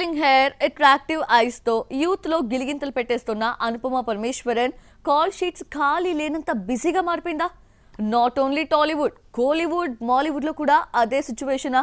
Curling hair, attractive ice తో youth లో గిలిగింతలు పెట్టేస్తున్న Anupama Parameswaran call sheets ఖాళీ లేనంత బిజీగా మారిపోయిందా? నాట్ ఓన్లీ టాలీవుడ్, కోలీవుడ్, మాలీవుడ్ లో కూడా అదే సిచ్యువేషనా?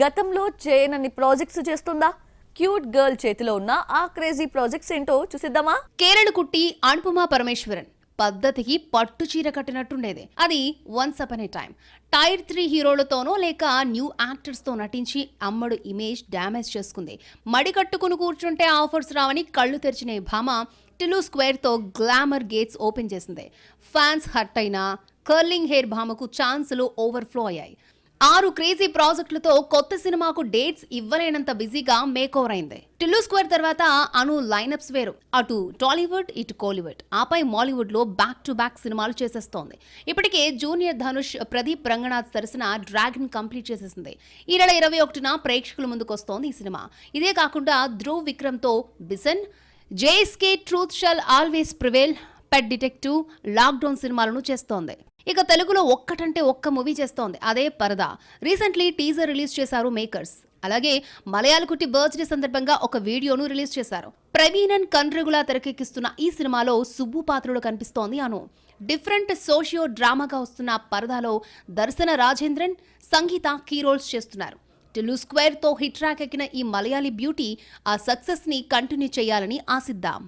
గతంలో చేయనన్ని ప్రాజెక్ట్స్ చేస్తుందా? క్యూట్ గర్ల్ చేతిలో ఉన్న ఆ క్రేజీ ప్రాజెక్ట్స్ ఏంటో చూసిద్దామా? కేరళ కుట్టి అనుపమ పరమేశ్వరన్ పద్ధతికి పట్టు చీర కట్టినట్టుండేది. అది once upon a time. Tier 3 హీరోలతోనో లేక న్యూ యాక్టర్స్ తో నటించి అమ్మడు ఇమేజ్ డ్యామేజ్ చేసుకుంది. మడి కట్టుకుని కూర్చుంటే ఆఫర్స్ రావని కళ్ళు తెరిచిన ఈ భామ టిలు స్క్వేర్ తో గ్లామర్ గేట్స్ ఓపెన్ చేసింది. ఫ్యాన్స్ హర్ట్ అయినా కర్లింగ్ హెయిర్ భామకు ఛాన్సులు ఓవర్ఫ్లో అయ్యాయి. 6 క్రేజీ ప్రాజెక్టులతో కొత్త సినిమాకు డేట్స్ ఇవ్వలేనంత బిజీగా మేకోవర్ అయింది. టిల్లు స్క్వేర్ తర్వాత అను లైనప్స్ వేరు. అటు టాలీవుడ్, ఇటు కోలీవుడ్, ఆపై మాలీవుడ్ లో బ్యాక్ టు బ్యాక్ సినిమాలు చేసేస్తోంది. ఇప్పటికే జూనియర్ ధనుష్, ప్రదీప్ రంగనాథ్ సరసన డ్రాగన్ కంప్లీట్ చేసేసింది. ఈ నెల 21న ప్రేక్షకుల ముందుకు వస్తోంది ఈ సినిమా. ఇదే కాకుండా ధ్రువ్ విక్రమ్ తో Bison, JSK truth shall always prevail, pet detective, lockdown సినిమాలను చేస్తోంది. ఇక తెలుగులో ఒక్కటంటే ఒక్క మూవీ చేస్తోంది, అదే పరదా. రీసెంట్లీ టీజర్ రిలీజ్ చేశారు మేకర్స్. అలాగే మలయాళ కుట్టి బర్త్డే సందర్భంగా ఒక వీడియోను రిలీజ్ చేశారు. ప్రవీణన్ కన్రెగులా తెరకెక్కిస్తున్న ఈ సినిమాలో సుబ్బు పాత్రలో కనిపిస్తోంది అను. డిఫరెంట్ సోషియో డ్రామాగా వస్తున్న పరదాలో దర్శన రాజేంద్రన్, సంగీత కీ రోల్స్ చేస్తున్నారు. టిల్లు స్క్వేర్ తో హిట్ ట్రాక్ ఎక్కిన ఈ మలయాళీ బ్యూటీ ఆ సక్సెస్ ని కంటిన్యూ చేయాలని ఆశిద్దాం.